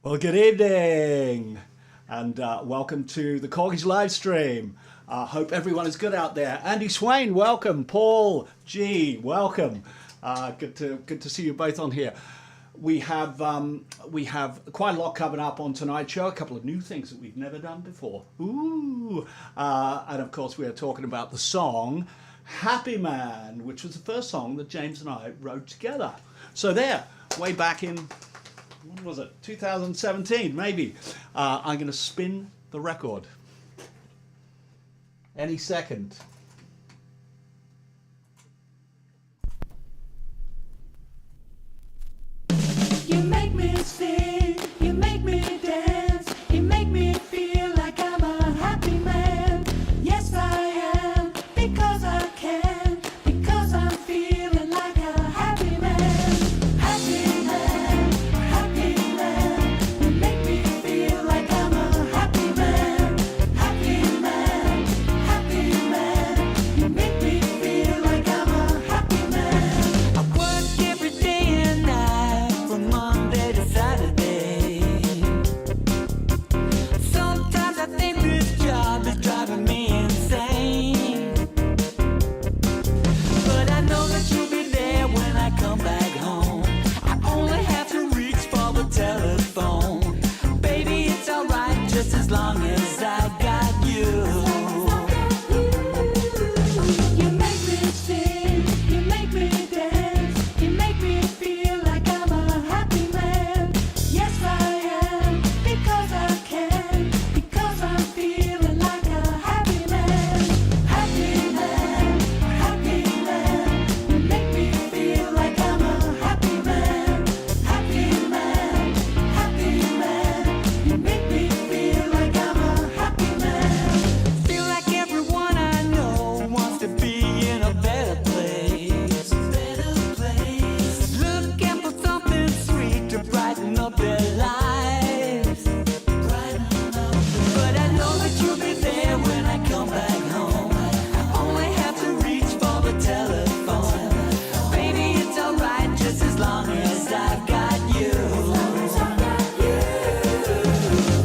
Well, good evening, and welcome to the Korgis live stream. Hope everyone is good out there. Andy Swain, welcome. Paul G, welcome. Good to see you both on here. We have quite a lot coming up on tonight's show. A couple of new things that we've never done before. Ooh, and of course we are talking about the song "Happy Man," which was the first song that James and I wrote together. So there, way back in, when was it? 2017, maybe. I'm going to spin the record any second. You make me sing, you make me dance, you make me feel like I'm a happy man. Yes, I am, because I can, because I'm feeling like a happy man. Happy man, happy man. You make me feel like I'm a happy man. Happy man, happy man. You make me feel like I'm a happy man. I work every day and night from Monday to Saturday. Sometimes I think this job is driving me insane. But I know that you'll be there when I come back home. I only have to reach for the telephone. Baby, it's alright just as long as I got you. You make me sing, you make me dance, you make me feel like I'm a happy man. Yes, I am, because I can, because I'm feeling like a happy man. Happy man, happy man. You make me feel like I'm a happy man. Happy man, happy man. You make me feel like I'm a happy man. Feel like everyone I know wants to be in a better place. Better place. Looking for something sweet to brighten up their lives. Brighten up. But I know that you'll be there when I come back home. I only have to reach for the telephone. Baby, it's alright just as long as I've got you.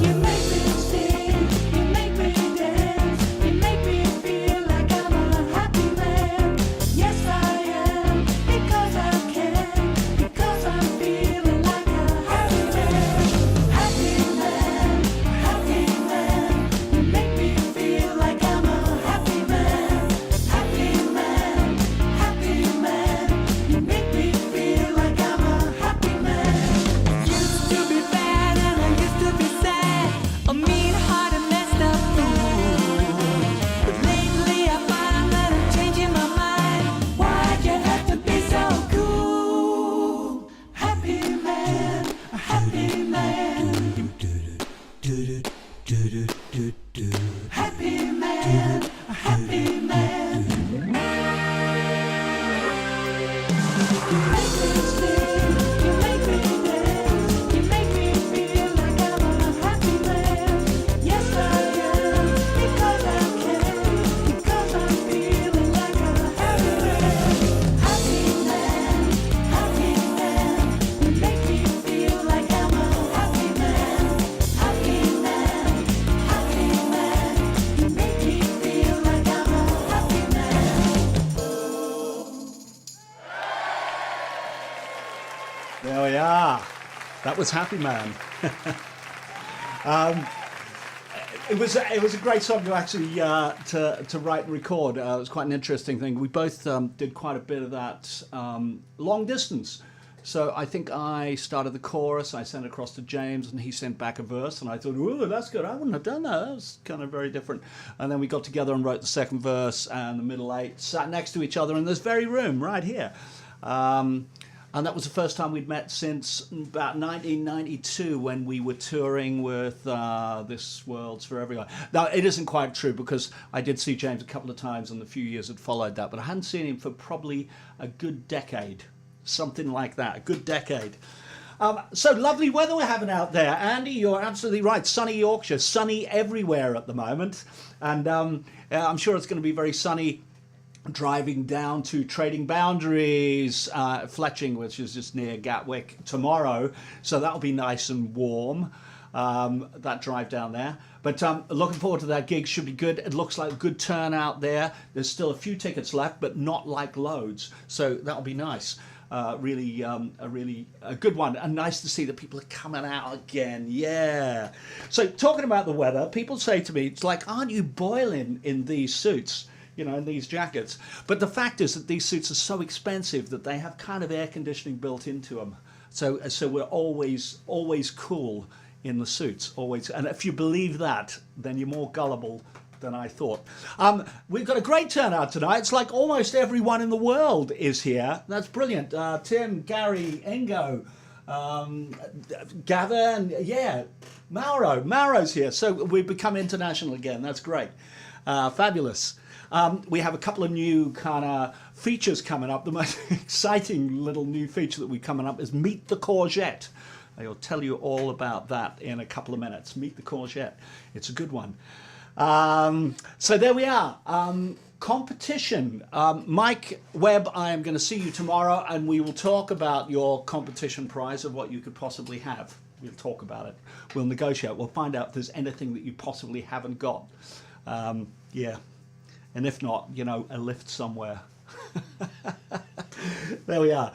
You make me sing, you make me dance, you make me feel like I'm a happy man. Yes, I am, because I can, because I'm feeling like a happy man. Happy man, happy man. You make me feel like I'm a happy man. Happy man, happy man. You make me feel like I'm a happy man. Used to be bad and I used to be sad, a mean-hearted, messed up fool. But lately I find that I'm changing my mind. Why'd you have to be so cool? Happy man, a happy man. Happy man, a happy man. You make me sing, you make me dance, you make me feel like I'm a happy man. Yes, I am, because I can, because I'm feeling like a happy man. Happy man, happy man. You make me feel like I'm a happy man. Happy man, happy man. You make me feel like I'm a happy man. There we are. That was Happy Man. It was a great song to actually to write and record. It was quite an interesting thing. We both did quite a bit of that long distance. So I think I started the chorus, I sent it across to James, and he sent back a verse, and I thought, ooh, that's good. I wouldn't have done that. That was kind of very different. And then we got together and wrote the second verse and the middle eight, sat next to each other in this very room right here. And that was the first time we'd met since about 1992 when we were touring with This World's for Everyone. Now, it isn't quite true because I did see James a couple of times in the few years that followed that, but I hadn't seen him for probably a good decade, something like that, a good decade. So lovely weather we're having out there. Andy, you're absolutely right. Sunny Yorkshire, sunny everywhere at the moment. And I'm sure it's going to be very sunny driving down to Trading Boundaries, Fletching, which is just near Gatwick, tomorrow. So that'll be nice and warm, that drive down there. But looking forward to that gig. Should be good. It looks like a good turnout there. There's still a few tickets left, but not like loads. So that'll be nice. Really a good one, and nice to see that people are coming out again. Yeah. So talking about the weather, people say to me, it's like, aren't you boiling in these suits? You know, in these jackets. But the fact is that these suits are so expensive that they have kind of air conditioning built into them. So we're always cool in the suits, always. And if you believe that, then you're more gullible than I thought. We've got a great turnout tonight. It's like almost everyone in the world is here. That's brilliant. Tim, Gary, Ingo, Gavin, yeah, Mauro's here. So we've become international again. That's great. Fabulous. We have a couple of new kind of features coming up. The most exciting little new feature that we're coming up is Meet the Courgette. I'll tell you all about that in a couple of minutes. Meet the Courgette. It's a good one. So there we are. Competition. Mike Webb, I am going to see you tomorrow, and we will talk about your competition prize of what you could possibly have. We'll talk about it. We'll negotiate. We'll find out if there's anything that you possibly haven't got. Yeah. And if not, you know, a lift somewhere. There we are.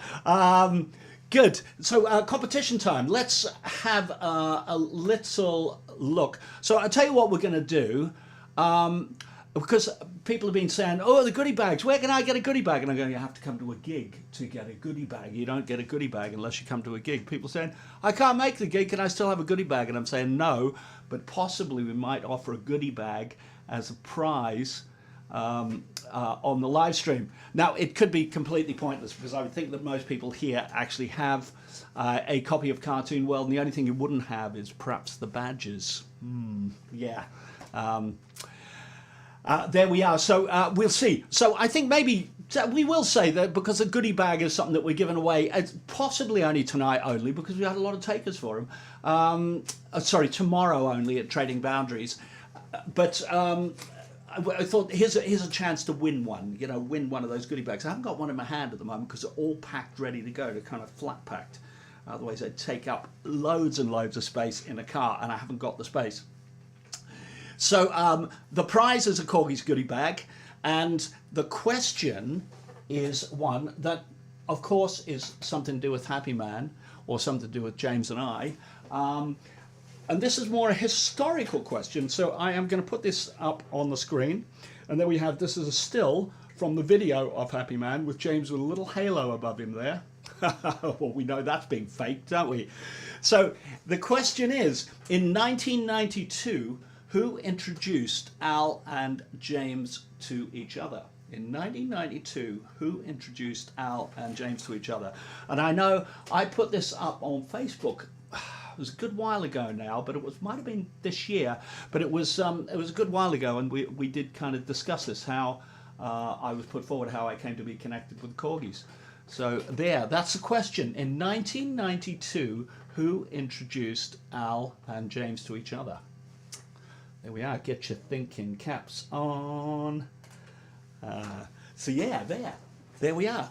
Good. So competition time. Let's have a little look. So I'll tell you what we're going to do. Because people have been saying, oh, the goodie bags, where can I get a goodie bag? And I'm going, you have to come to a gig to get a goodie bag. You don't get a goodie bag unless you come to a gig. People saying, I can't make the gig, can I still have a goodie bag? And I'm saying no, but possibly we might offer a goodie bag as a prize on the live stream. Now, it could be completely pointless because I would think that most people here actually have a copy of Cartoon World, and the only thing you wouldn't have is perhaps the badges. Yeah. There we are. So we'll see. So I think maybe we will say that because a goodie bag is something that we're giving away, possibly only tonight only because we had a lot of takers for them. Sorry, tomorrow only at Trading Boundaries. But I thought here's a chance to win one. You know, win one of those goodie bags. I haven't got one in my hand at the moment because they're all packed, ready to go. They're kind of flat packed. Otherwise, they'd take up loads and loads of space in a car, and I haven't got the space. So the prize is a Korgis goodie bag, and the question is one that, of course, is something to do with Happy Man or something to do with James and I. And this is more a historical question, so I am going to put this up on the screen. And then we have, this is a still from the video of Happy Man with James with a little halo above him there. Well, we know that's being faked, don't we? So the question is, in 1992, who introduced Al and James to each other? In 1992, who introduced Al and James to each other? And I know I put this up on Facebook. It was a good while ago now, but it might have been this year. But it was a good while ago, and we did kind of discuss this, how I was put forward, how I came to be connected with Korgis. So that's the question. In 1992, who introduced Al and James to each other? There we are. Get your thinking caps on. So yeah, there we are.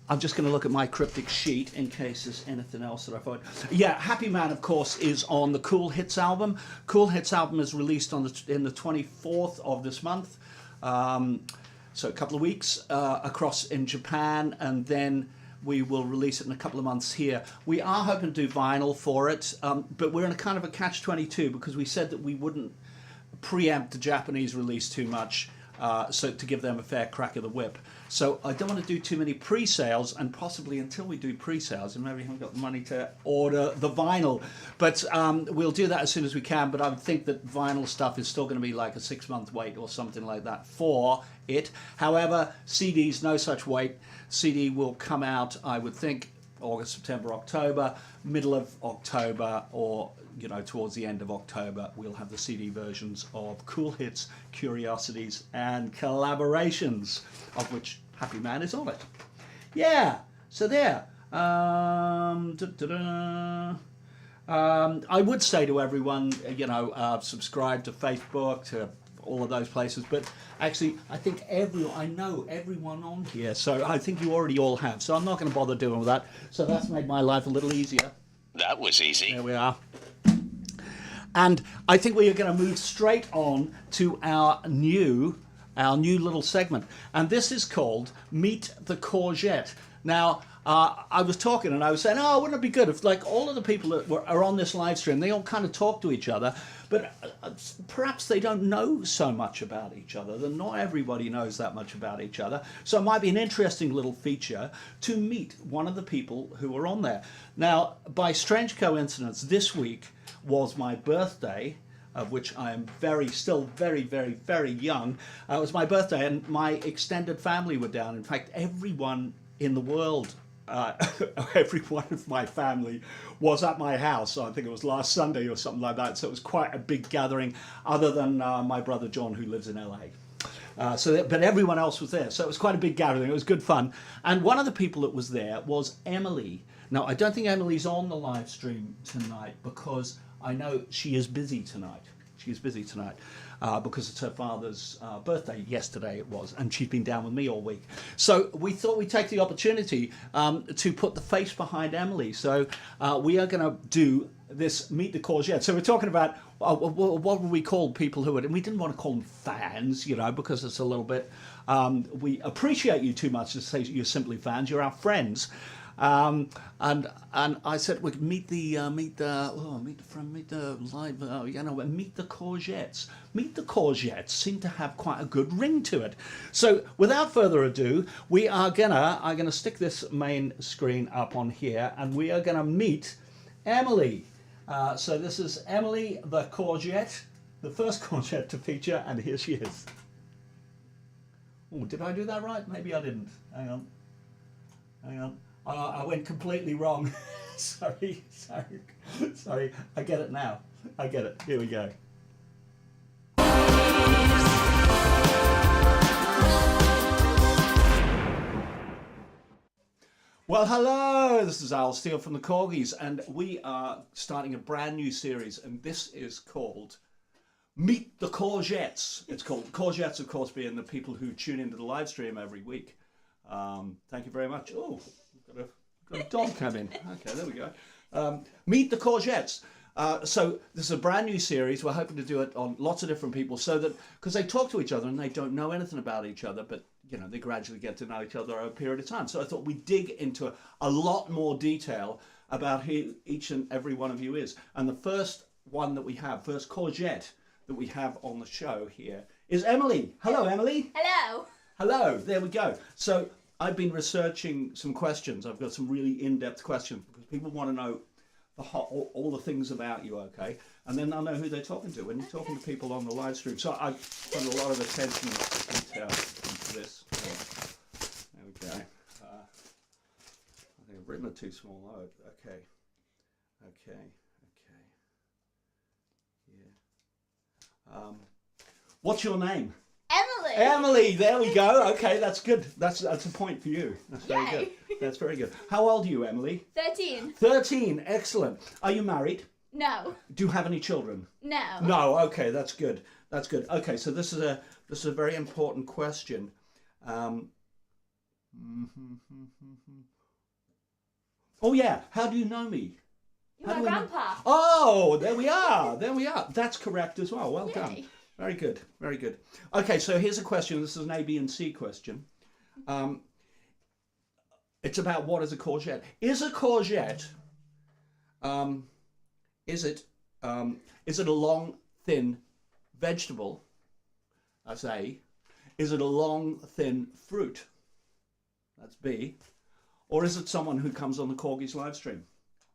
I'm just going to look at my cryptic sheet in case there's anything else that I find. Yeah, Happy Man, of course, is on the Kool Hits album. Kool Hits album is released in the 24th of this month. So a couple of weeks across in Japan, and then we will release it in a couple of months here. We are hoping to do vinyl for it, but we're in a kind of a catch-22 because we said that we wouldn't preempt the Japanese release too much, so to give them a fair crack of the whip. So I don't want to do too many pre-sales, and possibly until we do pre-sales, and maybe we haven't got the money to order the vinyl. But we'll do that as soon as we can, but I would think that vinyl stuff is still going to be like a 6-month wait or something like that for it. However, CDs, no such wait. CD will come out, I would think, August, September, October, middle of October, or towards the end of October, we'll have the CD versions of Kool Hits, Curiosities, and Collaborations, of which Happy Man is on it. Yeah, so there. I would say to everyone, subscribe to Facebook, to all of those places. But actually, I think I know everyone on here, so I think you already all have. So I'm not going to bother doing all that. So that's made my life a little easier. That was easy. There we are. And I think we are going to move straight on to our new little segment. And this is called Meet the Courgette. Now, I was talking and I was saying, wouldn't it be good if like all of the people that are on this live stream, they all kind of talk to each other, but perhaps they don't know so much about each other. That not everybody knows that much about each other. So it might be an interesting little feature to meet one of the people who are on there. Now, by strange coincidence, this week was my birthday, of which I am still very, very, very young. It was my birthday, and my extended family were down. In fact, everyone in the world, every one of my family was at my house. I think it was last Sunday or something like that. So it was quite a big gathering, other than my brother John, who lives in LA. But everyone else was there. So it was quite a big gathering. It was good fun. And one of the people that was there was Emily. Now, I don't think Emily's on the live stream tonight because I know she is busy tonight. She is busy tonight because it's her father's birthday. Yesterday it was, and she's been down with me all week. So we thought we'd take the opportunity to put the face behind Emily. So we are going to do this Meet the Courgette. So we're talking about what would we call people who would, and we didn't want to call them fans, because it's a little bit, we appreciate you too much to say you're simply fans. You're our friends. And I said we'd meet the Courgettes. Meet the Courgettes seem to have quite a good ring to it. So without further ado, I'm gonna stick this main screen up on here, and we are gonna meet Emily. So this is Emily the Courgette, the first Courgette to feature, and here she is. Oh, did I do that right? Maybe I didn't. Hang on. I went completely wrong. Sorry. I get it now. I get it. Here we go. Well, hello. This is Al Steele from the Korgis, and we are starting a brand new series, and this is called Meet the Courgettes. It's called Courgettes, of course, being the people who tune into the live stream every week. Thank you very much. Oh. Got a dog come in. Okay, there we go. Meet the Courgettes. So this is a brand new series. We're hoping to do it on lots of different people, so that because they talk to each other and they don't know anything about each other, but they gradually get to know each other over a period of time. So I thought we'd dig into a lot more detail about who each and every one of you is. And the first Courgette that we have on the show here is Emily. Hello, Emily. Hello. Hello. There we go. So I've been researching some questions. I've got some really in-depth questions because people want to know all the things about you, okay? And then they'll know who they're talking to when you're talking to people on the live stream. So I've put a lot of attention and detail into this. There we go. I think I've written it too small. Oh, okay. Yeah. What's your name? Emily. Emily, there we go. Okay, that's good. That's a point for you. That's very good. That's very good. How old are you, Emily? 13. 13. Excellent. Are you married? No. Do you have any children? No. No. Okay, that's good. That's good. Okay, so this is a very important question. Oh yeah. How do you know me? You're my grandpa. Oh, there we are. There we are. That's correct as well. Well done. Very good, very good. Okay, so here's a question. This is an A, B, and C question. It's about what is a courgette. Is a courgette, is it a long, thin vegetable? That's A. Is it a long, thin fruit? That's B. Or is it someone who comes on the Korgis live stream?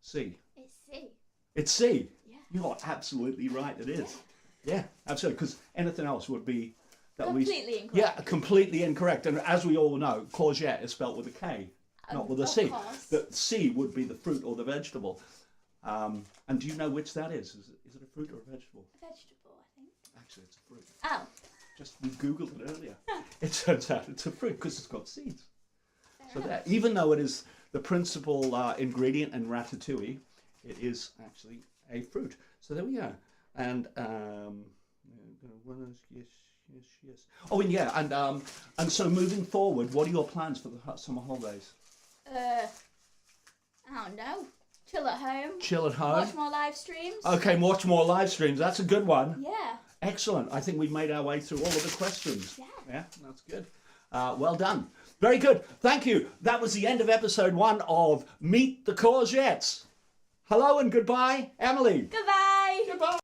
C. It's C. It's C. Yeah. You're absolutely right. It is. Yeah, absolutely. Because anything else would be Completely incorrect. Yeah, completely incorrect. And as we all know, courgette is spelt with a K, not with a C. The C would be the fruit or the vegetable. And do you know which that is? Is it a fruit or a vegetable? A vegetable, I think. Actually, it's a fruit. Oh. Just we googled it earlier. It turns out it's a fruit because it's got seeds. Fair enough. Even though it is the principal ingredient in ratatouille, it is actually a fruit. So there we go. And Yes. Oh, and yeah, and so moving forward, what are your plans for the summer holidays? I don't know. Chill at home. Chill at home. Watch more live streams. Okay, watch more live streams. That's a good one. Yeah. Excellent. I think we've made our way through all of the questions. Yeah. Yeah, that's good. Well done. Very good. Thank you. That was the end of episode 1 of Meet the Courgettes. Hello and goodbye, Emily. Goodbye. Goodbye.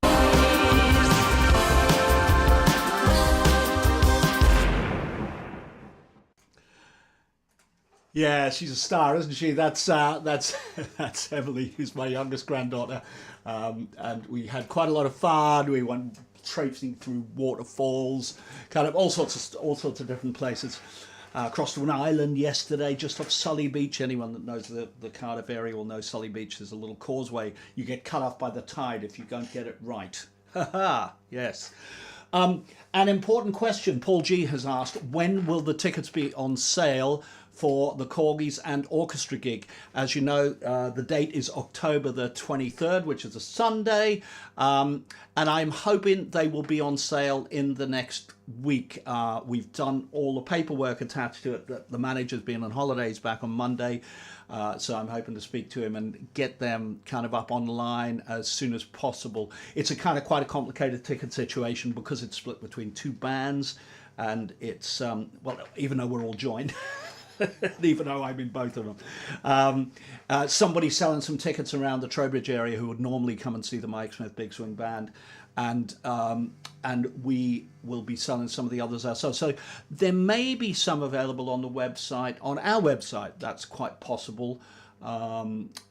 Yeah, she's a star, isn't she? That's Emily, who's my youngest granddaughter, and we had quite a lot of fun. We went traipsing through waterfalls, kind of all sorts of different places. Crossed an island yesterday, just off Sully Beach. Anyone that knows the Cardiff area will know Sully Beach. There's a little causeway. You get cut off by the tide if you don't get it right. Ha yes. An important question Paul G has asked: when will the tickets be on sale for the Korgis and orchestra gig? As you know, the date is October the 23rd, which is a Sunday, and I'm hoping they will be on sale in the next week. We've done all the paperwork attached to it. The manager's been on holidays back on Monday, so I'm hoping to speak to him and get them kind of up online as soon as possible. It's a kind of quite a complicated ticket situation because it's split between 2 bands, and it's well, even though we're all joined. Even though I'm in both of them. Somebody's selling some tickets around the Trowbridge area who would normally come and see the Mike Smith Big Swing Band, and we will be selling some of the others ourselves. So there may be some available on the website, on our website. That's quite possible.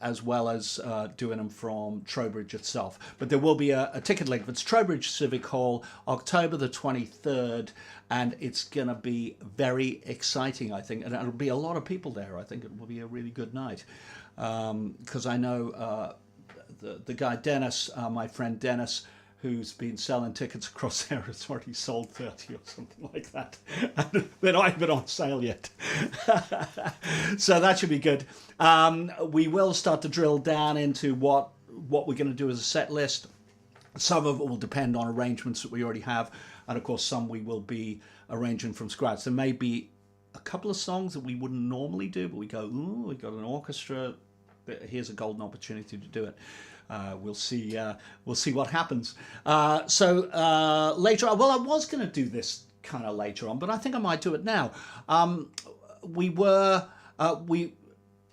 As well as doing them from Trowbridge itself. But there will be a ticket link. It's Trowbridge Civic Hall, October the 23rd, and it's going to be very exciting, I think. And it'll be a lot of people there. I think it will be a really good night. Because I know the guy Dennis, my friend Dennis, who's been selling tickets across there, has already sold 30 or something like that. And they're not even on sale yet. So that should be good. We will start to drill down into what we're going to do as a set list. Some of it will depend on arrangements that we already have. And of course, some we will be arranging from scratch. There may be a couple of songs that we wouldn't normally do, but we go, ooh, we've got an orchestra. Here's a golden opportunity to do it. We'll see what happens. So later on, well, I was going to do this kind of later on, but I think I might do it now.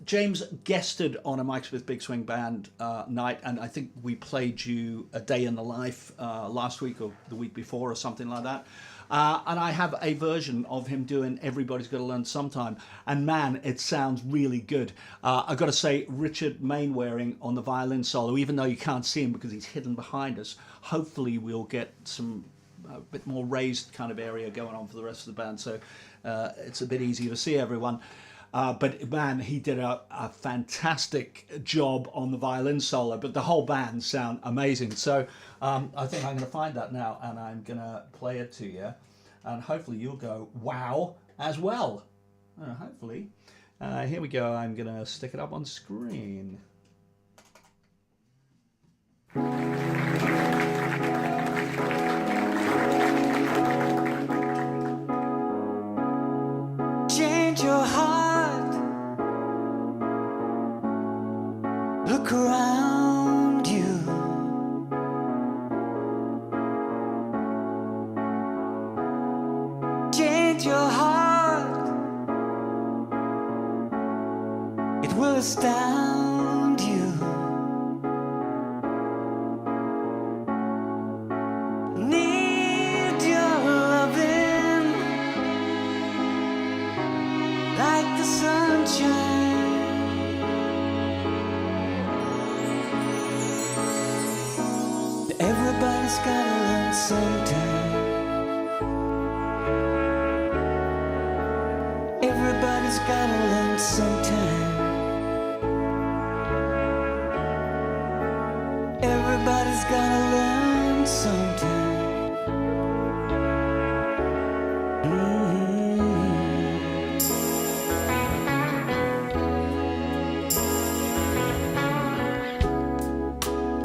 James guested on a Mike Smith Big Swing Band night, and I think we played you A Day in the Life last week or the week before or something like that. And I have a version of him doing Everybody's Got to Learn Sometime. And man, it sounds really good. I've got to say, Richard Mainwaring on the violin solo, even though you can't see him because he's hidden behind us, hopefully we'll get some a bit more raised kind of area going on for the rest of the band. So it's a bit easier to see everyone. But man, he did a fantastic job on the violin solo, but the whole band sound amazing. So I think I'm going to find that now and I'm going to play it to you. And hopefully you'll go, wow, as well. Hopefully. Here we go. I'm going to stick it up on screen. Change your heart. Look around you. Change your heart. It will astound you. Need your loving like the sunshine. Everybody's gotta learn sometime. Everybody's gotta learn sometime. Everybody's gotta learn sometime.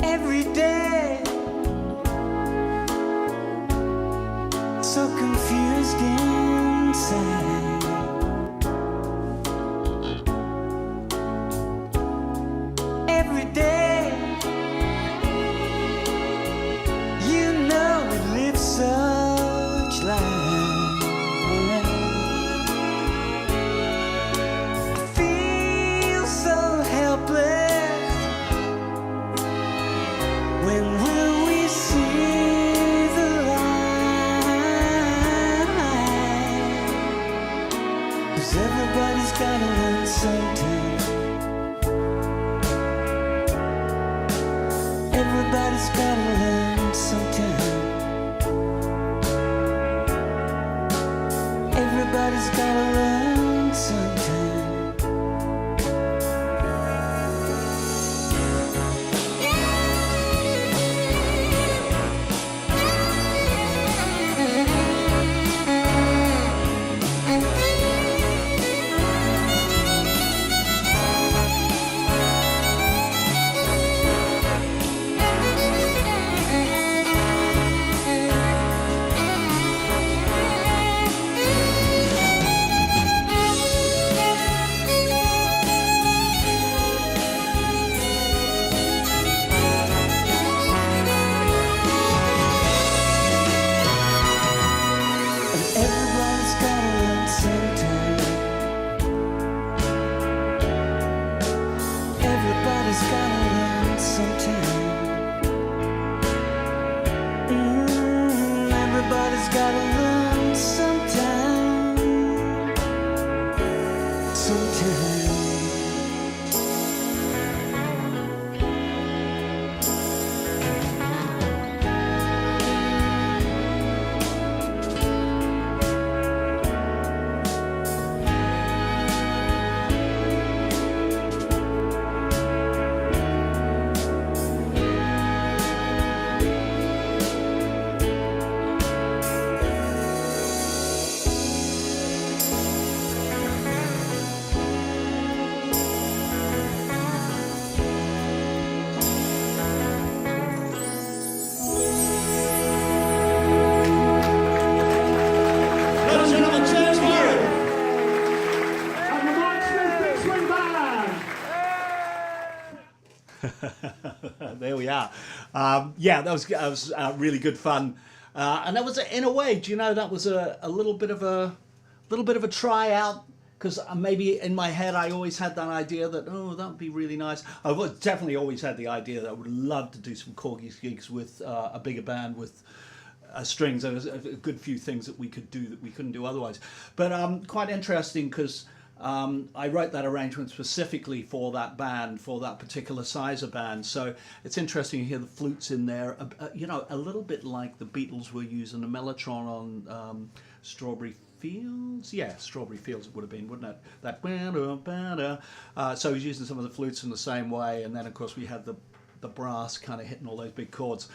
Every day Everybody's gotta learn sometime. Everybody's gotta learn sometime. Everybody's gotta learn sometime. Everybody's gotta learn sometime. Everybody's gotta learn sometime. Sometime. Ladies and gentlemen, James Warren and the Mike Smith Big Swing Band. There we are. Yeah, that was really good fun, and that was in a way. Do you know that was a little bit of a tryout? Because maybe in my head I always had that idea that that would be really nice. I've definitely always had the idea that I would love to do some Korgis gigs with a bigger band with strings. There was a good few things that we could do that we couldn't do otherwise. But quite interesting because I wrote that arrangement specifically for that band, for that particular size of band. So it's interesting to hear the flutes in there. A little bit like the Beatles were using the mellotron on Strawberry Fields. Yeah, Strawberry Fields it would have been, wouldn't it? That so he was using some of the flutes in the same way, and then of course we had the brass kind of hitting all those big chords.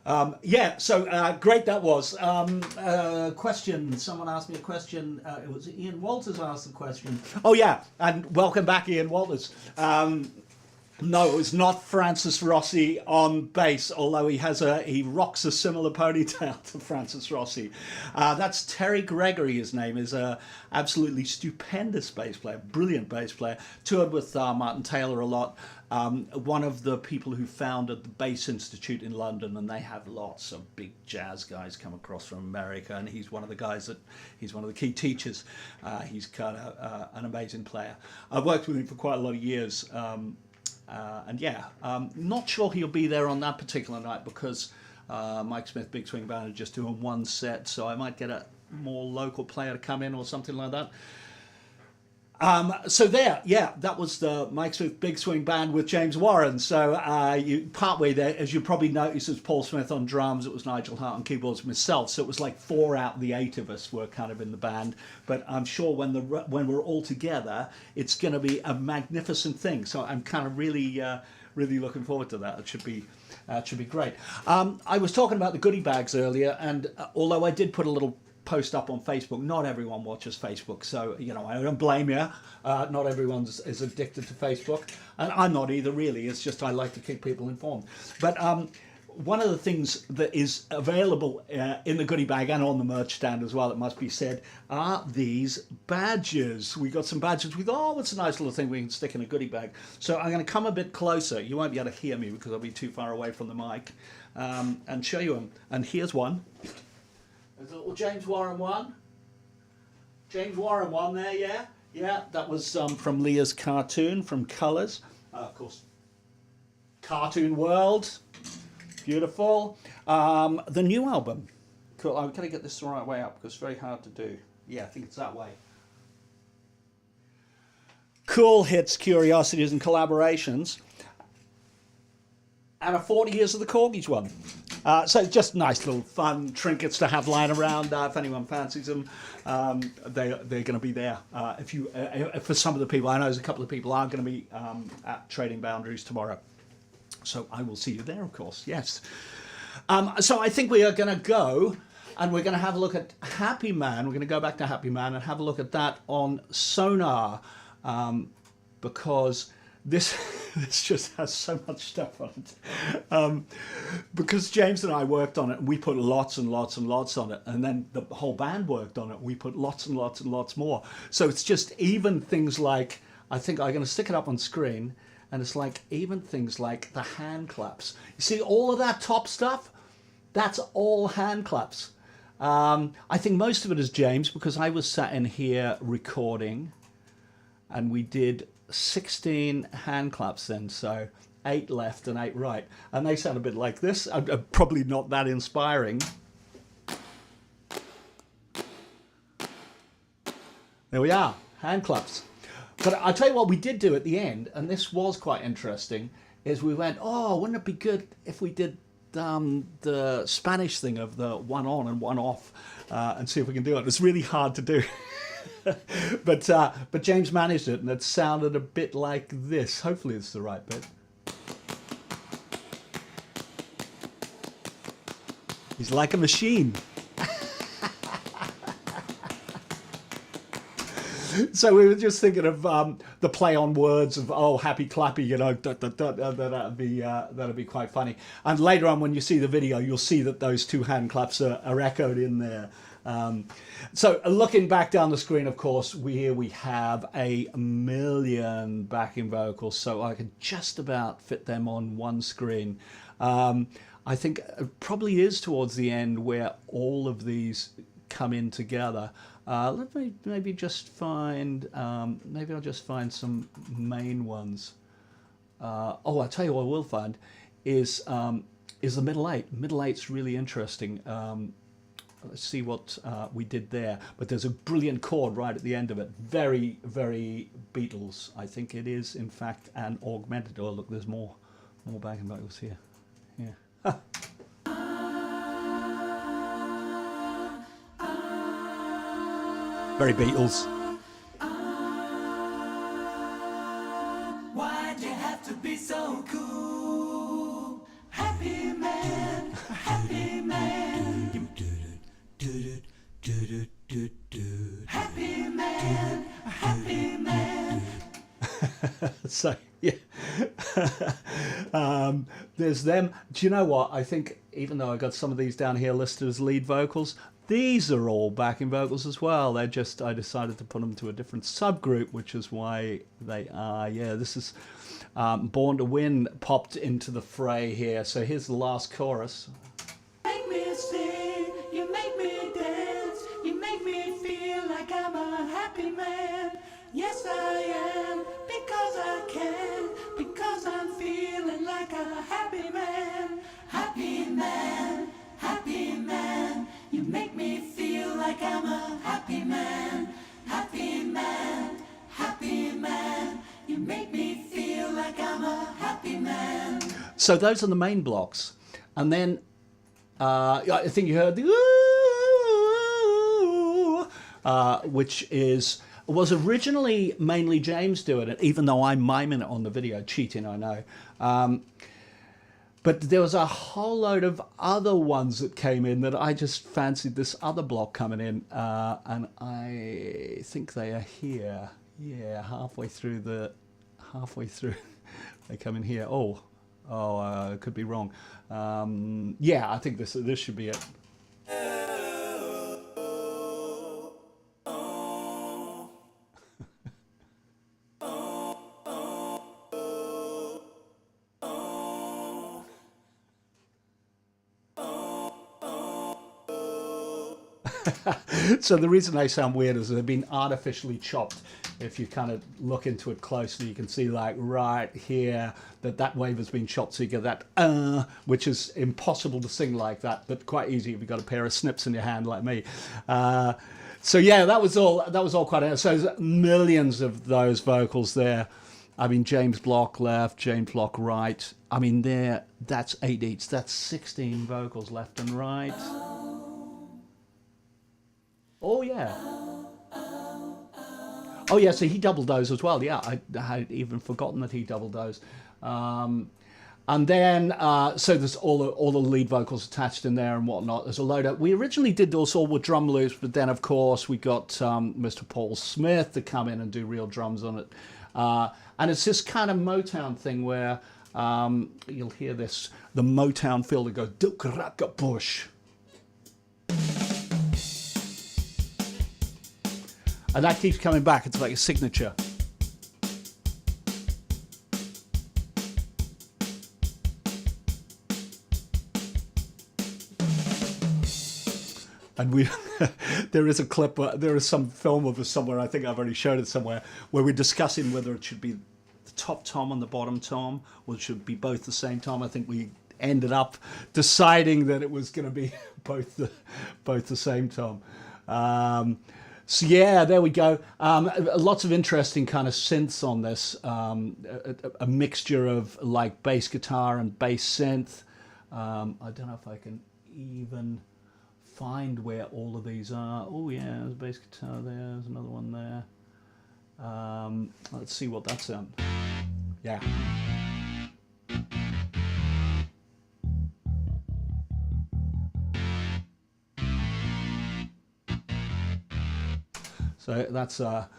So great that was. Question. Someone asked me a question. It was Ian Walters asked the question. Oh yeah, and welcome back, Ian Walters. No, it was not Francis Rossi on bass, although he rocks a similar ponytail to Francis Rossi. That's Terry Gregory, his name is a absolutely stupendous bass player, brilliant bass player. Toured with Martin Taylor a lot. One of the people who founded the Bass Institute in London, and they have lots of big jazz guys come across from America, and he's one of the key teachers. He's kind of an amazing player. I've worked with him for quite a lot of years. Not sure he'll be there on that particular night because Mike Smith Big Swing Band are just doing one set, so I might get a more local player to come in or something like that. That was the Mike Smith Big Swing Band with James Warren. So partway there, as you probably noticed, it was Paul Smith on drums, it was Nigel Hart on keyboards, and myself. So it was like 4 out of the 8 of us were kind of in the band. But I'm sure when we're all together, it's going to be a magnificent thing. So I'm kind of really looking forward to that. It should be great. I was talking about the goodie bags earlier, and although I did put a little post up on Facebook, not everyone watches Facebook, so I don't blame you. Not everyone is addicted to Facebook, and I'm not either really. It's just I like to keep people informed. But one of the things that is available in the goodie bag and on the merch stand as well, it must be said, are these badges. We got some badges. We thought, it's a nice little thing we can stick in a goodie bag. So I'm going to come a bit closer. You won't be able to hear me because I'll be too far away from the mic, and show you them. And here's one. There's a little James Warren one. James Warren one there, yeah? Yeah, that was from Leah's cartoon, from Colours. Of course, Cartoon World. Beautiful. The new album. Cool. I'm going to get this the right way up because it's very hard to do. Yeah, I think it's that way. Kool hits, Curiosities and Collaborations. and a 40 years of the Korgis one. So just nice little fun trinkets to have lying around if anyone fancies them. They're going to be there. For some of the people, I know there's a couple of people are going to be at Trading Boundaries tomorrow. So I will see you there, of course, yes. So I think we are going to go and we're going to have a look at Happy Man. We're going to go back to Happy Man and have a look at that on Sonar because this just has so much stuff on it. Because James and I worked on it, and we put lots and lots and lots on it, and then the whole band worked on it. We put lots and lots and lots more. So it's just even things like, I think I'm going to stick it up on screen, and it's like even things like the hand claps. You see all of that top stuff? That's all hand claps. I think most of it is James, because I was sat in here recording, and we did 16 hand claps then, so 8 left and 8 right, and they sound a bit like this. Probably not that inspiring. There we are, hand claps. But I'll tell you what we did do at the end, and this was quite interesting, is we went, oh, wouldn't it be good if we did the Spanish thing of the one on and one off, and see if we can do it. It's really hard to do. But James managed it, and it sounded a bit like this. Hopefully it's the right bit. He's like a machine. So we were just thinking of the play on words of happy clappy, you know, that'd be quite funny. And later on, when you see the video, you'll see that those 2 hand claps are echoed in there. So looking back down the screen, of course, here we have 1,000,000 backing vocals, so I could just about fit them on one screen. I think it probably is towards the end where all of these come in together. Let me maybe just find, maybe I'll just find some main ones. I'll tell you what I will find is the middle 8. Middle 8's really interesting. Let's see what we did there. But there's a brilliant chord right at the end of it. Very, very Beatles. I think it is, in fact, an augmented. Oh, look, there's more backing vocals here. Yeah. Very Beatles. Why'd you have to be so cool? Happy man, happy man. Happy man, happy man. So, yeah. There's them. Do you know what? I think, even though I got some of these down here listed as lead vocals, these are all backing vocals as well. They're just, I decided to put them to a different subgroup, which is why they are. Yeah, this is Born to Win popped into the fray here. So here's the last chorus. Make me sing, you make me dance, you make me feel like I'm a happy man. Yes, I am, because I can, because I'm feeling like a happy man. Happy man, happy man, you make me feel like I'm a happy man. Happy man, happy man, you make me feel like I'm a happy man. So those are the main blocks. And then I think you heard the ooh, which was originally mainly James doing it, even though I'm miming it on the video. Cheating, I know. But there was a whole load of other ones that came in that I just fancied this other block coming in. And I think they are here. Yeah, halfway through. They come in here. I could be wrong. Yeah, I think this should be it. So the reason they sound weird is they've been artificially chopped. If you kind of look into it closely, you can see like right here that wave has been chopped, so you get that which is impossible to sing like that, but quite easy if you've got a pair of snips in your hand like me. So yeah, that was all quite. So there's millions of those vocals there. I mean, James Block left, James Block right. I mean, that's 8 each. That's 16 vocals left and right. Oh, yeah. Oh, yeah, so he doubled those as well. Yeah, I had even forgotten that he doubled those. And then, so there's all the lead vocals attached in there and whatnot. There's a load of... We originally did those all with drum loops, but then, of course, we got Mr. Paul Smith to come in and do real drums on it. And it's this kind of Motown thing where you'll hear this, the Motown feel that goes, Duke-raka Bush. And that keeps coming back. It's like a signature. And we, there is a clip, there is some film of us somewhere, I think I've already showed it somewhere, where we're discussing whether it should be the top tom and the bottom tom, or it should be both the same tom. I think we ended up deciding that it was going to be both the same tom. So yeah, there we go. Lots of interesting kind of synths on this. A mixture of like bass guitar and bass synth. I don't know if I can even find where all of these are. Oh yeah, there's a bass guitar there, there's another one there. Let's see what that's on. Yeah. So that's a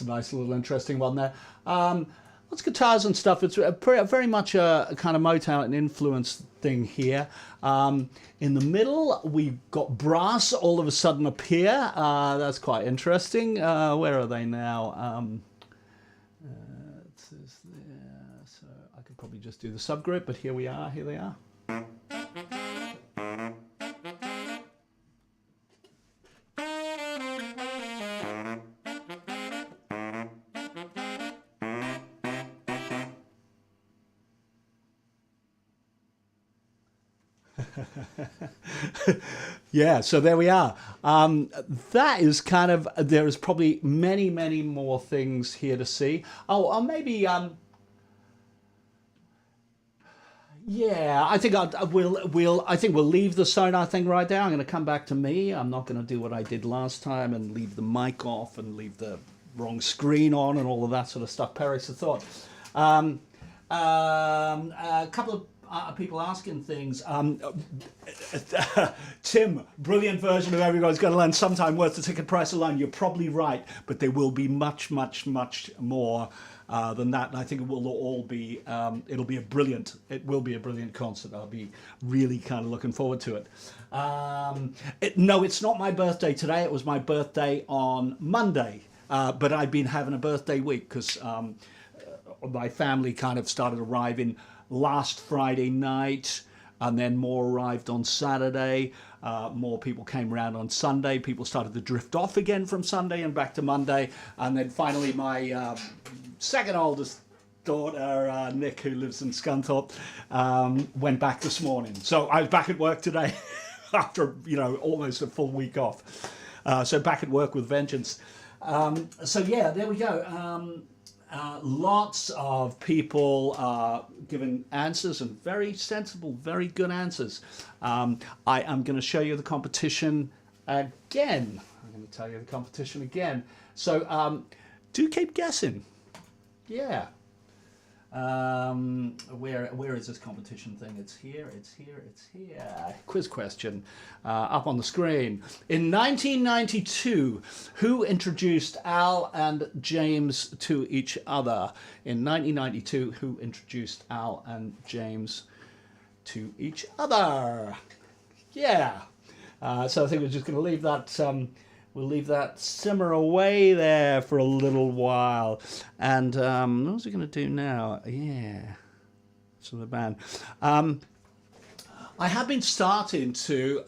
nice little interesting one there. Lots of guitars and stuff. It's very much a kind of Motown and influence thing here. In the middle, we've got brass all of a sudden appear. That's quite interesting. Where are they now? It says there. So I could probably just do the subgroup, but here we are. Here they are. Yeah, so there we are. That is kind of, there is probably many, many more things here to see. Oh, or maybe, yeah, I think we'll leave the sonar thing right there. I'm going to come back to me. I'm not going to do what I did last time and leave the mic off and leave the wrong screen on and all of that sort of stuff. Perish the thought. A couple of people asking things. Tim, brilliant version of Everybody's Got to Learn Sometime worth the ticket price alone. You're probably right, but there will be much, much, much more than that. And I think it will all be, it will be a brilliant concert. I'll be really kind of looking forward to it. No, it's not my birthday today. It was my birthday on Monday. But I've been having a birthday week because my family kind of started arriving last Friday night, and then more arrived on Saturday. More people came around on Sunday. People started to drift off again from Sunday and back to Monday. And then finally my second oldest daughter, Nick, who lives in Scunthorpe, went back this morning. So I was back at work today after, almost a full week off. So back at work with vengeance. So yeah, there we go. Lots of people giving answers, and very sensible, very good answers. I am going to show you the competition again. I'm going to tell you the competition again. So do keep guessing. Yeah. Where is this competition thing? It's here. Quiz question up on the screen. In 1992, who introduced Al and James to each other? In 1992, who introduced Al and James to each other? Yeah. So I think we're just going to leave that. We'll leave that simmer away there for a little while. And what was we going to do now? Yeah. So the band. I have been starting to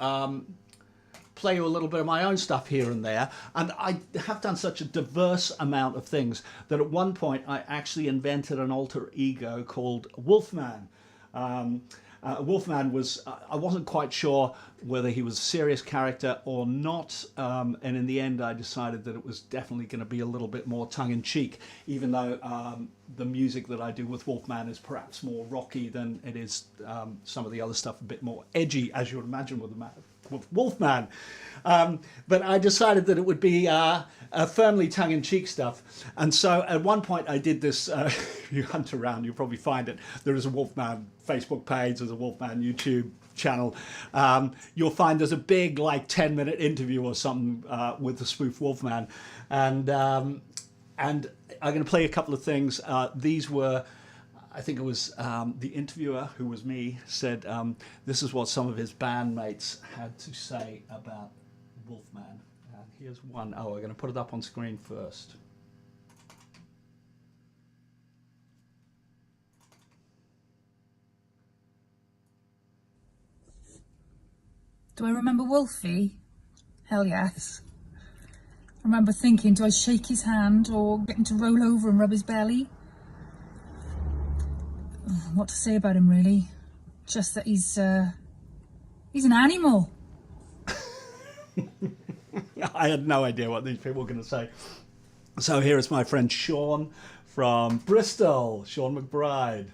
play you a little bit of my own stuff here and there. And I have done such a diverse amount of things that at one point I actually invented an alter ego called Wolfman. Wolfman was, I wasn't quite sure whether he was a serious character or not, and in the end I decided that it was definitely going to be a little bit more tongue-in-cheek, even though the music that I do with Wolfman is perhaps more rocky than it is some of the other stuff, a bit more edgy, as you would imagine with Wolfman. But I decided that it would be firmly tongue-in-cheek stuff. And so at one point I did this, if you hunt around, you'll probably find it. There is a Wolfman Facebook page, there's a Wolfman YouTube channel. You'll find there's a big, like, 10-minute interview or something with the spoof Wolfman. And I'm going to play a couple of things. These were... I think it was the interviewer, who was me, said this is what some of his bandmates had to say about Wolfman. Here's one. Oh, we're going to put it up on screen first. Do I remember Wolfie? Hell yes. I remember thinking, do I shake his hand or get him to roll over and rub his belly? What to say about him, really? Just that he's an animal. I had no idea what these people were going to say. So here is my friend Sean from Bristol, Sean McBride,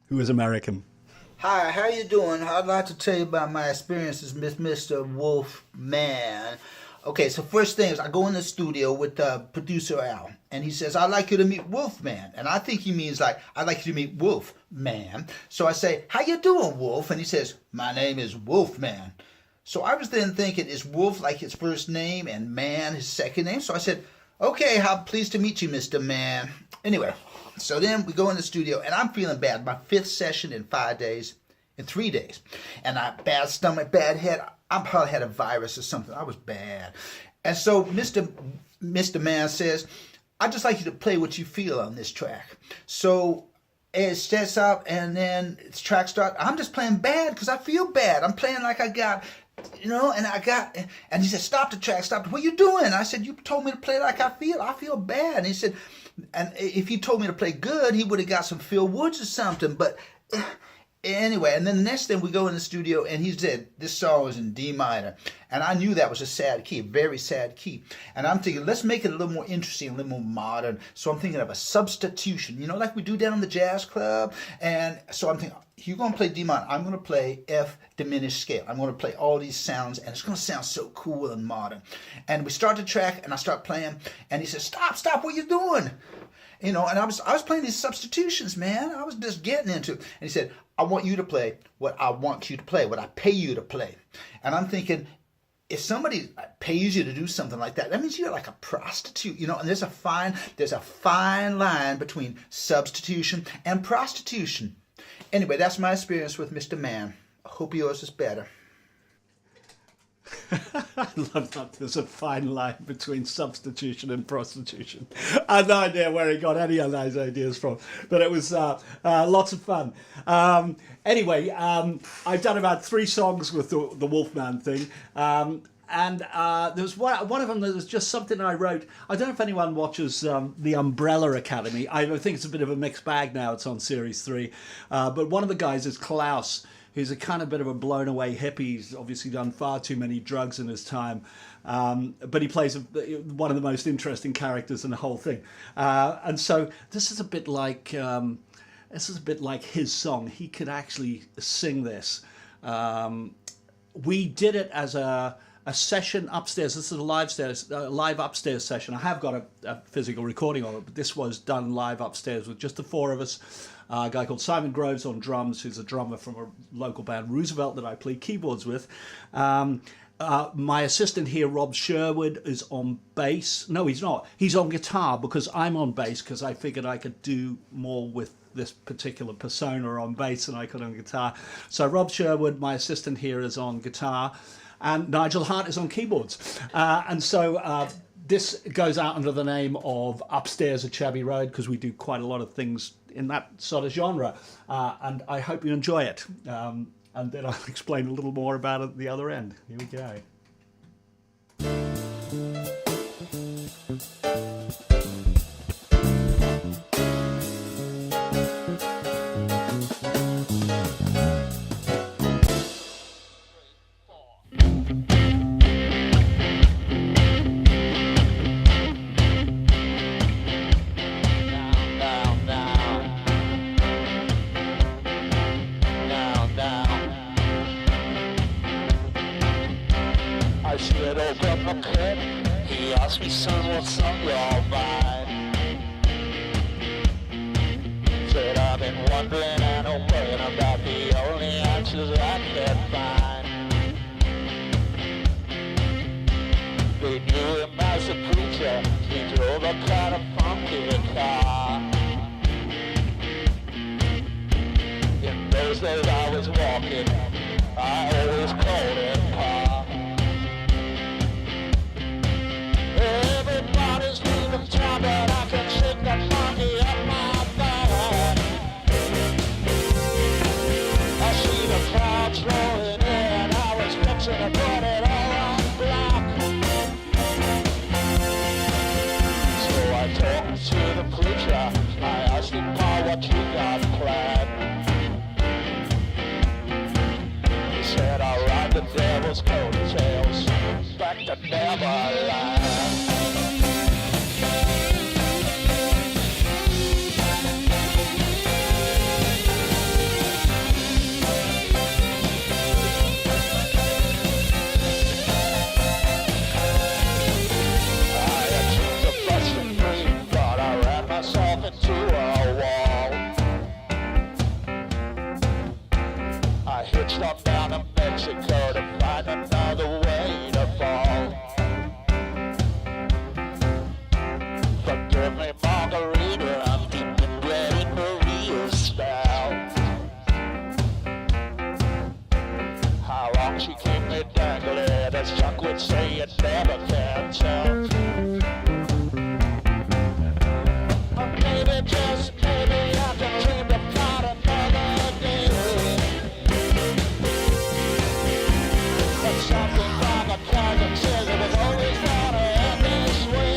who is American. Hi, how you doing? I'd like to tell you about my experiences with Mr. Wolfman. Okay, so first thing is I go in the studio with producer Al, and he says, I'd like you to meet Wolfman. And I think he means like, I'd like you to meet Wolfman. So I say, how you doing, Wolf? And he says, my name is Wolfman. So I was then thinking, is Wolf like his first name and Man his second name? So I said, okay, how pleased to meet you, Mr. Man. Anyway, so then we go in the studio, and I'm feeling bad. My 5th session in 5 days, in 3 days. And I bad stomach, bad head. I probably had a virus or something. I was bad. And so Mr. Man says, I'd just like you to play what you feel on this track. So it starts out, and then the track starts. I'm just playing bad because I feel bad. I'm playing like I got, and he said, stop the track, stop. What are you doing? I said, you told me to play like I feel bad. And he said, and if he told me to play good, he would have got some Phil Woods or something. But anyway, and then the next thing we go in the studio, and he said, this song was in D minor. And I knew that was a sad key, a very sad key. And I'm thinking, let's make it a little more interesting, a little more modern. So I'm thinking of a substitution, like we do down in the jazz club. And so I'm thinking, you're going to play D minor. I'm going to play F diminished scale. I'm going to play all these sounds, and it's going to sound so cool and modern. And we start the track, and I start playing, and he says, stop, what are you doing? And I was playing these substitutions, man. I was just getting into it. And he said, I want you to play what I want you to play, what I pay you to play. And I'm thinking, if somebody pays you to do something like that, that means you're like a prostitute, and there's a fine line between substitution and prostitution. Anyway, that's my experience with Mr. Man. I hope yours is better. I love that. There's a fine line between substitution and prostitution. I have no idea where he got any of those ideas from, but it was lots of fun. Anyway, I've done about 3 songs with the Wolfman thing. And there was one of them that was just something I wrote. I don't know if anyone watches The Umbrella Academy. I think it's a bit of a mixed bag now. It's on Series 3. But one of the guys is Klaus, who's a kind of bit of a blown away hippie. He's obviously done far too many drugs in his time. But he plays one of the most interesting characters in the whole thing. And so this is a bit like his song. He could actually sing this. We did it as a session upstairs. This is a live upstairs session. I have got a physical recording of it, but this was done live upstairs with just the 4 of us. A guy called Simon Groves on drums, who's a drummer from a local band, Roosevelt, that I play keyboards with. My assistant here, Rob Sherwood, is on bass. No, he's not. He's on guitar because I'm on bass, because I figured I could do more with this particular persona on bass than I could on guitar. So Rob Sherwood, my assistant here, is on guitar. And Nigel Hart is on keyboards. And so this goes out under the name of Upstairs at Shabbey Road, because we do quite a lot of things in that sort of genre. And I hope you enjoy it. And then I'll explain a little more about it at the other end. Here we go. the curtain. He asked me, son, what's on your mind? Said, I've been wondering and worrying about the only answers I can find. They knew him as a preacher. He drove a kind of funky car. In those days I was walking, I always called him Pa. Everybody's leaving town, but I can shake that monkey up my back. I see the crowds rolling in, I was fixing to put it all on black. So I talked to the preacher, I asked him, Pa, what you got planned? He said, I'll ride the devil's coattails back to Neverland. Into a wall. I hitched on down to Mexico to find another way to fall. Forgive me, Margarita, I'm deep in blood in Maria's style. How long she keep me dangling, as Chuck would say, you never can tell. Maybe, just maybe, I can dream about another day. But something from the closet says it was always gonna end this way.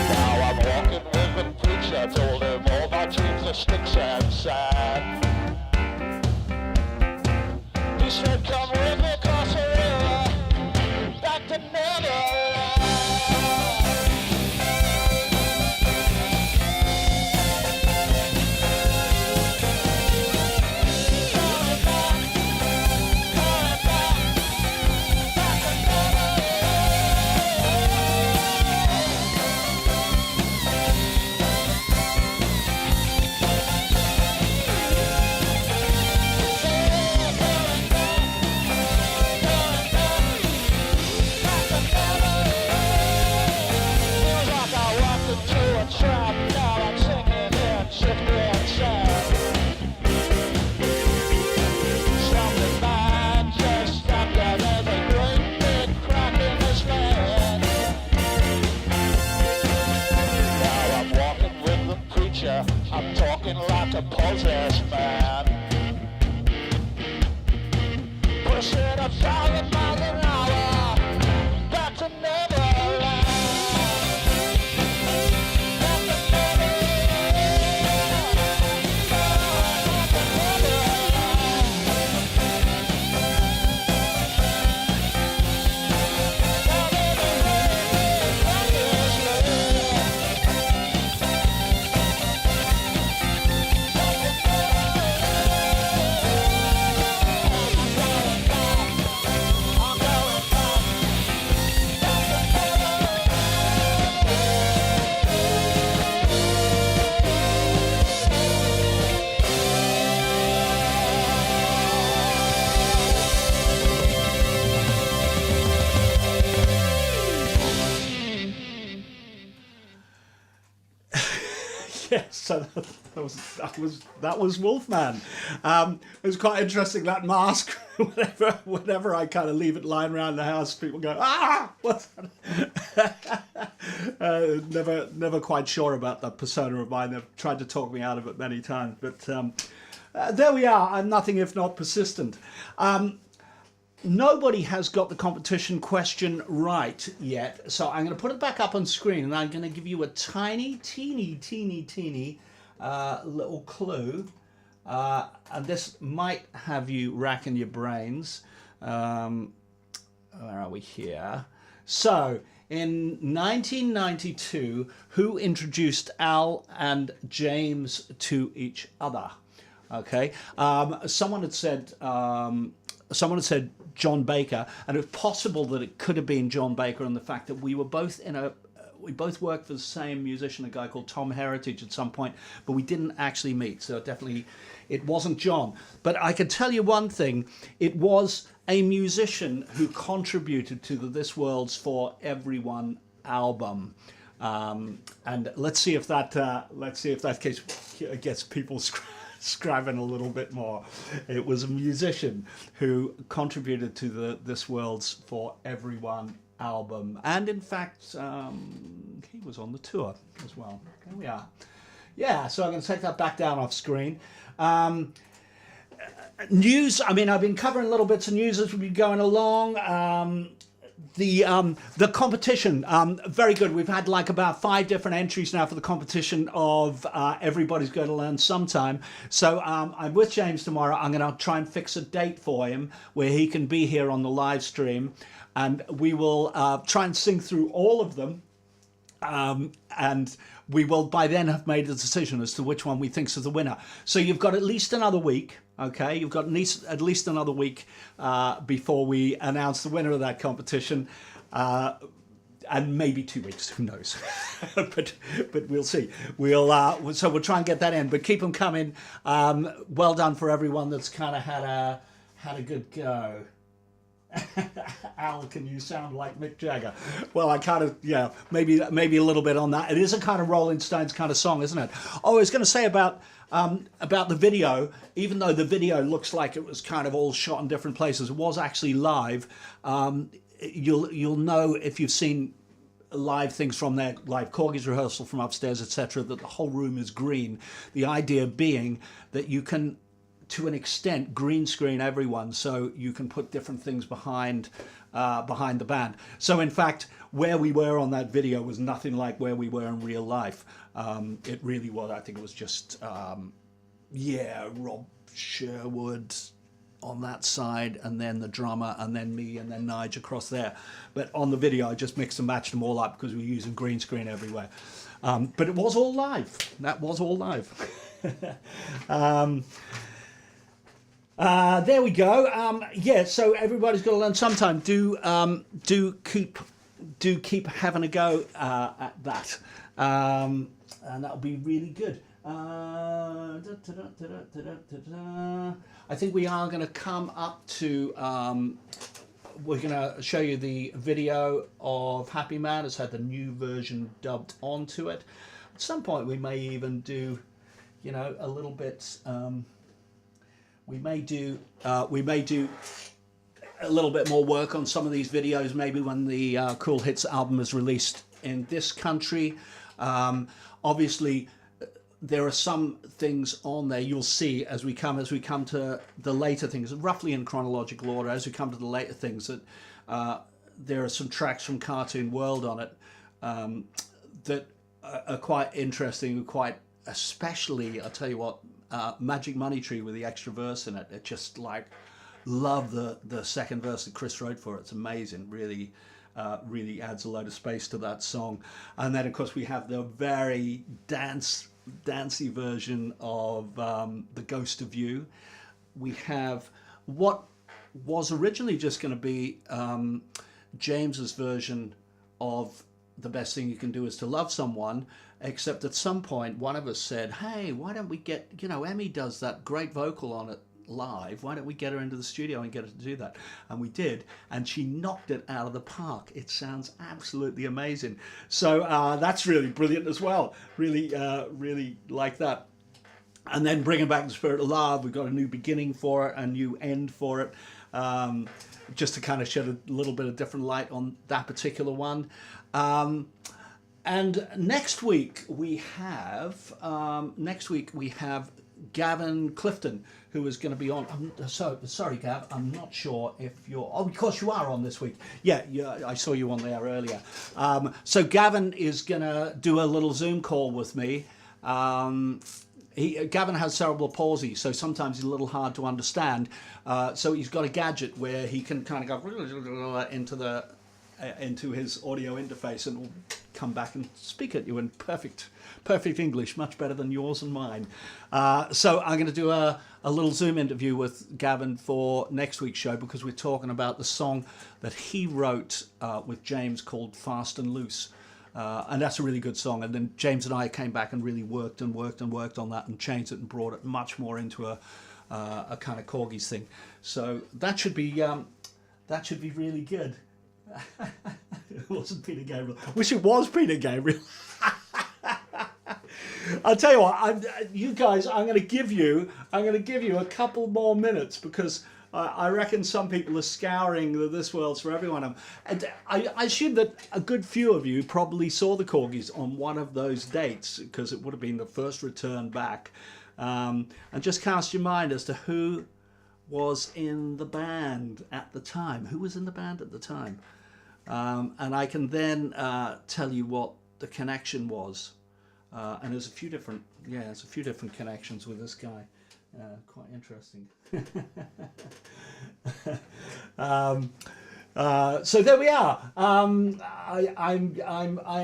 Now I'm walking with the preacher, told him all my dreams are sticks and sand. He said, come with me across the river, back to Neverland. I'm talking like a possessed man, pushing 1,000 miles an hour, back to Neverland. Back to Neverland. Back to Yes, so that was Wolfman. It was quite interesting, that mask. whenever I kind of leave it lying around the house, people go, ah, what's that? Never quite sure about that persona of mine. They've tried to talk me out of it many times, but there we are. I'm nothing if not persistent. Nobody has got the competition question right yet, so I'm going to put it back up on screen, and I'm going to give you a tiny, teeny little clue, and this might have you racking your brains. Where are we here? So, in 1992, who introduced Al and James to each other? Okay, someone had said someone had said John Baker, and it's possible that it could have been John Baker, and the fact that we were both we both worked for the same musician, a guy called Tom Heritage, at some point, but we didn't actually meet. So definitely, it wasn't John. But I can tell you one thing: it was a musician who contributed to the This World's For Everyone album. And let's see if that case gets people scribing a little bit more. It was a musician who contributed to the This World's For Everyone album, and in fact he was on the tour as well. There we are. Yeah, so I'm going to take that back down off screen. News, I mean, I've been covering little bits of news as we've been going along. The competition, very good. We've had like about 5 different entries now for the competition of Everybody's Going to Learn Sometime. So I'm with James tomorrow. I'm going to try and fix a date for him where he can be here on the live stream, and we will try and sing through all of them. And we will by then have made a decision as to which one we think is the winner. So you've got at least another week. Okay, you've got at least another week before we announce the winner of that competition, and maybe 2 weeks. Who knows? but we'll see. So we'll try and get that in. But keep them coming. Well done for everyone that's kind of had a good go. Al, can you sound like Mick Jagger? Well, I kind of, yeah, maybe a little bit on that. It is a kind of Rolling Stones kind of song, isn't it? Oh, I was going to say about the video. Even though the video looks like it was kind of all shot in different places, it was actually live. You'll know if you've seen live things from their live Korgis rehearsal from upstairs, etc., that the whole room is green. The idea being that you can, to an extent, green screen everyone, so you can put different things behind the band. So in fact, where we were on that video was nothing like where we were in real life. It really was. I think it was just Rob Sherwood on that side, and then the drummer, and then me, and then Nige across there. But on the video, I just mixed and matched them all up because we were using green screen everywhere. But it was all live. That was all live. There we go. So everybody's got to learn sometime. Do keep having a go at that, and that'll be really good. I think we are going to come up to. We're going to show you the video of Happy Man. It's had the new version dubbed onto it. At some point, we may even do, a little bit. We may do a little bit more work on some of these videos, maybe when the Kool Hits album is released in this country. Obviously, there are some things on there you'll see as we come to the later things, roughly in chronological order. As we come to the later things, that there are some tracks from Cartoon World on it that are quite interesting, quite especially. I'll tell you what. Magic Money Tree with the extra verse in it. It just love the second verse that Chris wrote for it. It's amazing. Really adds a load of space to that song. And then of course we have the very dancey version of The Ghost of You. We have what was originally just going to be James's version of The Best Thing You Can Do Is to Love Someone, except at some point one of us said, hey, why don't we get, Emmy does that great vocal on it live, why don't we get her into the studio and get her to do that? And we did, and she knocked it out of the park. It sounds absolutely amazing. So that's really brilliant as well. Really like that. And then bringing back the Spirit of Love, we've got a new beginning for it, a new end for it, just to kind of shed a little bit of different light on that particular one. And next week we have Gavin Clifton, who is going to be on. Sorry, Gav, I'm not sure if you're. Oh, of course you are on this week. Yeah, I saw you on there earlier. So Gavin is going to do a little Zoom call with me. Gavin has cerebral palsy, so sometimes he's a little hard to understand. So he's got a gadget where he can kind of go into into his audio interface, and it will come back and speak at you in perfect English, much better than yours and mine. So I'm going to do a little Zoom interview with Gavin for next week's show, because we're talking about the song that he wrote with James called Fast and Loose. And that's a really good song. And then James and I came back and really worked on that and changed it and brought it much more into a kind of Korgis thing. So that should be really good. It wasn't Peter Gabriel. Wish it was Peter Gabriel. I'll tell you what, you guys, I'm going to give you a couple more minutes, because I reckon some people are scouring this world's for everyone. And I assume that a good few of you probably saw the Korgis on one of those dates, because it would have been the first return back. And just cast your mind as to who was in the band at the time. Who was in the band at the time? And I can then tell you what the connection was. And there's a few different connections with this guy. Quite interesting. So there we are. I'm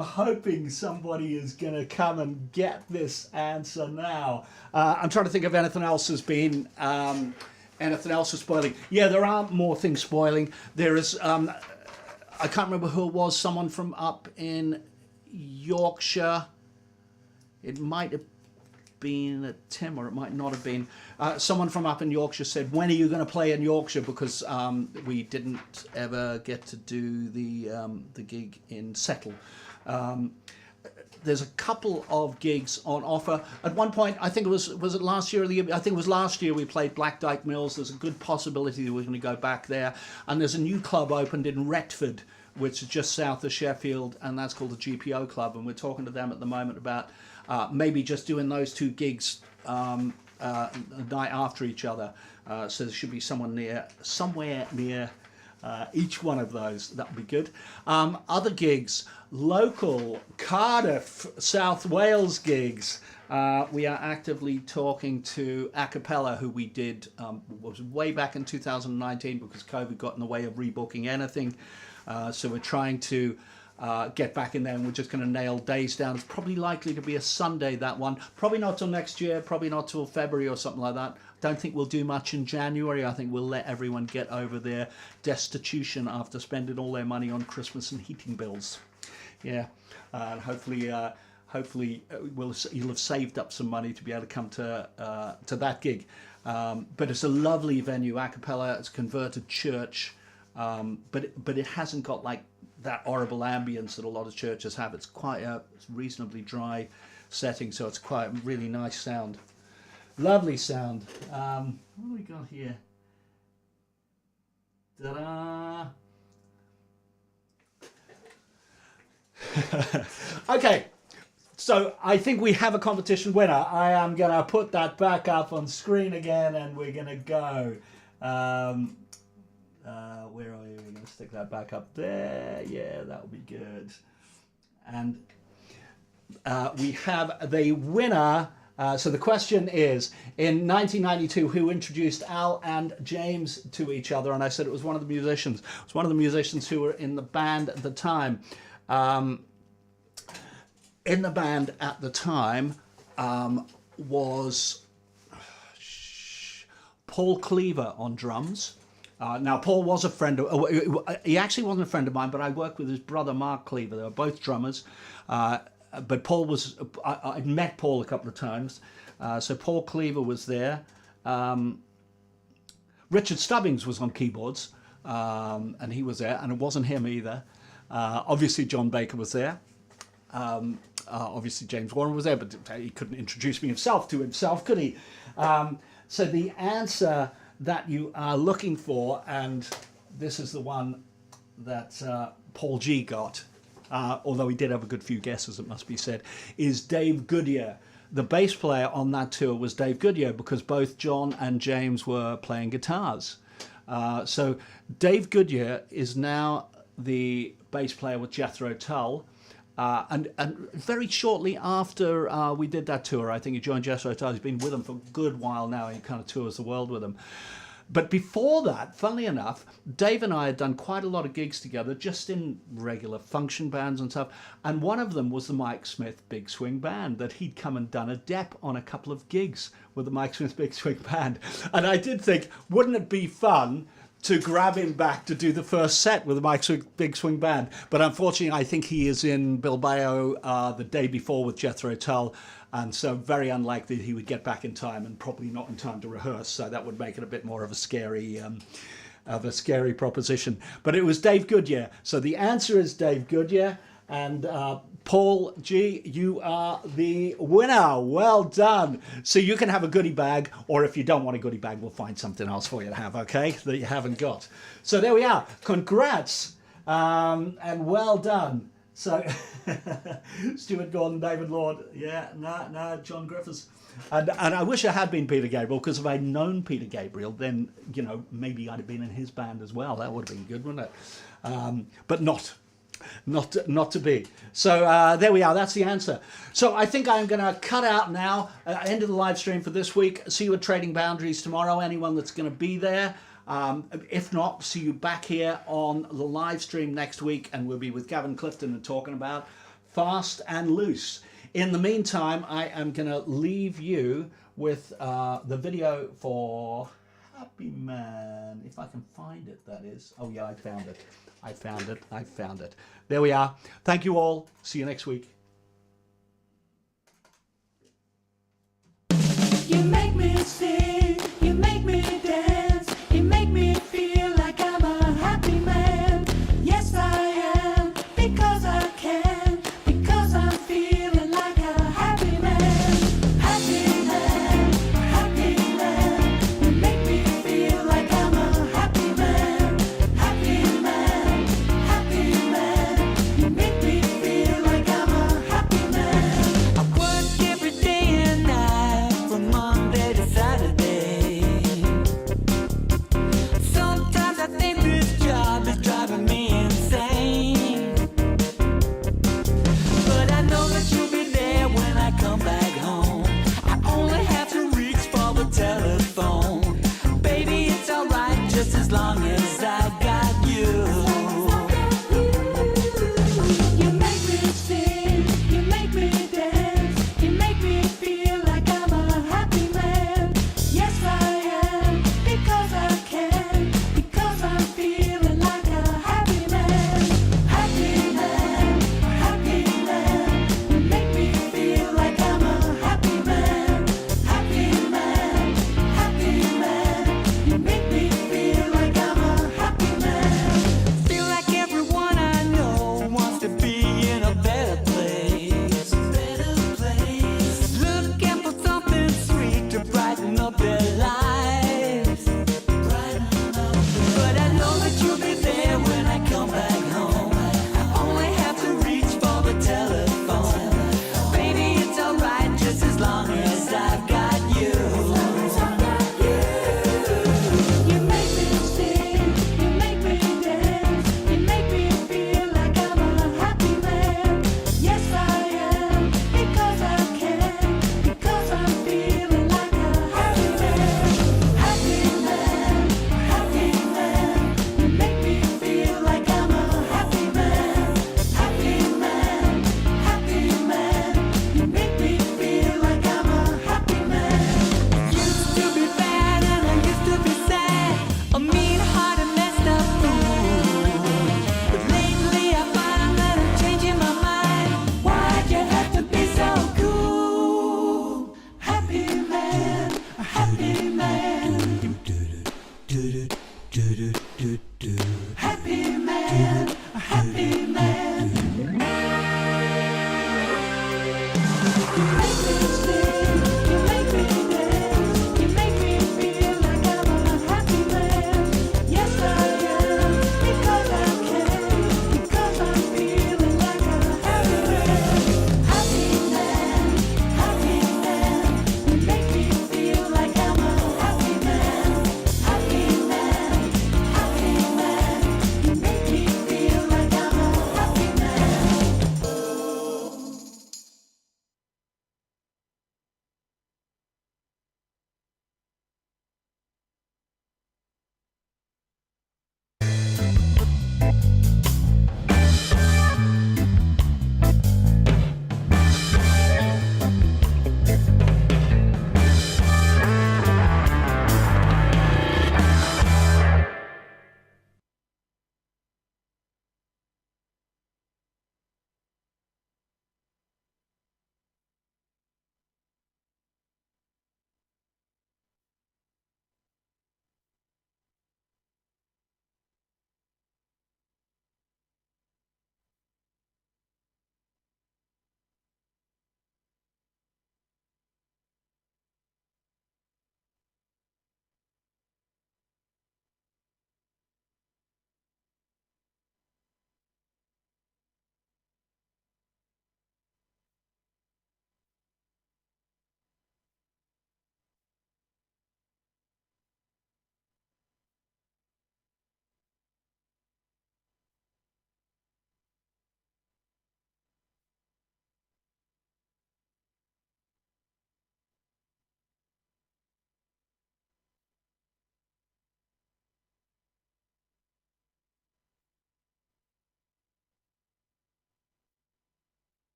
hoping somebody is going to come and get this answer now. I'm trying to think if anything else has been. Anything else is spoiling? Yeah, there are more things spoiling. There is. I can't remember who it was. Someone from up in Yorkshire. It might have been Tim, or it might not have been. Someone from up in Yorkshire said, "When are you going to play in Yorkshire?" Because we didn't ever get to do the gig in Settle. There's a couple of gigs on offer. At one point, I think it was it last year or the year? I think it was last year we played Black Dyke Mills. There's a good possibility that we're going to go back there. And there's a new club opened in Retford, which is just south of Sheffield, and that's called the GPO Club. And we're talking to them at the moment about maybe just doing those two gigs a night after each other. So there should be somewhere near each one of those. That would be good. Other gigs, local Cardiff, South Wales gigs. We are actively talking to Acapella, who we did was way back in 2019, because COVID got in the way of rebooking anything. So we're trying to get back in there, and we're just going to nail days down. It's probably likely to be a Sunday, that one. Probably not till next year, probably not till February or something like that. Don't think we'll do much in January. I think we'll let everyone get over their destitution after spending all their money on Christmas and heating bills. Yeah, and hopefully you'll have saved up some money to be able to come to that gig. But it's a lovely venue, Acapella. It's a converted church, but it hasn't got like that horrible ambience that a lot of churches have. It's quite a reasonably dry setting, so it's quite a really nice sound. Lovely sound. What do we got here? Ta-da! Okay, so I think we have a competition winner. I am going to put that back up on screen again, and we're going to go. Where are you? We're going to stick that back up there. Yeah, that'll be good. And we have the winner. So the question is, in 1992, who introduced Al and James to each other? And I said it was one of the musicians. It was one of the musicians who were in the band at the time. In the band at the time was Paul Cleaver on drums. Now, Paul was a friend of... he actually wasn't a friend of mine, but I worked with his brother, Mark Cleaver. They were both drummers. But Paul was... I met Paul a couple of times. So Paul Cleaver was there. Richard Stubbings was on keyboards. And he was there. And it wasn't him either. Obviously, John Baker was there. Obviously, James Warren was there, but he couldn't introduce me himself to himself, could he? So the answer that you are looking for, and this is the one that Paul G got, although he did have a good few guesses, it must be said, is Dave Goodyear. The bass player on that tour was Dave Goodyear, because both John and James were playing guitars. So Dave Goodyear is now the bass player with Jethro Tull. And very shortly after we did that tour, I think he joined Jethro Tull. He's been with them for a good while now. He kind of tours the world with them. But before that, funnily enough, Dave and I had done quite a lot of gigs together, just in regular function bands and stuff. And one of them was the Mike Smith Big Swing Band, that he'd come and done a dep on a couple of gigs with the Mike Smith Big Swing Band. And I did think, wouldn't it be fun to grab him back to do the first set with the Mike Big Swing Band? But unfortunately, I think he is in Bilbao the day before with Jethro Tull, and so very unlikely he would get back in time, and probably not in time to rehearse. So that would make it a bit more of a scary proposition. But it was Dave Goodyear. So the answer is Dave Goodyear. And Paul G, you are the winner. Well done. So you can have a goodie bag, or if you don't want a goodie bag, we'll find something else for you to have, okay, that you haven't got. So there we are. Congrats, and well done. So Stuart Gordon, David Lord, John Griffiths. And I wish I had been Peter Gabriel, because if I'd known Peter Gabriel, then, you know, maybe I'd have been in his band as well. That would have been good, wouldn't it? But not to be. So there we are. That's the answer. So I think I'm going to cut out now. End of the live stream for this week. See you at Trading Boundaries tomorrow. Anyone that's going to be there. If not, see you back here on the live stream next week, and we'll be with Gavin Clifton and talking about Fast and Loose. In the meantime, I am going to leave you with the video for Happy Man. If I can find it, that is. Oh yeah, I found it. I found it. There we are. Thank you all. See you next week. You make me sing.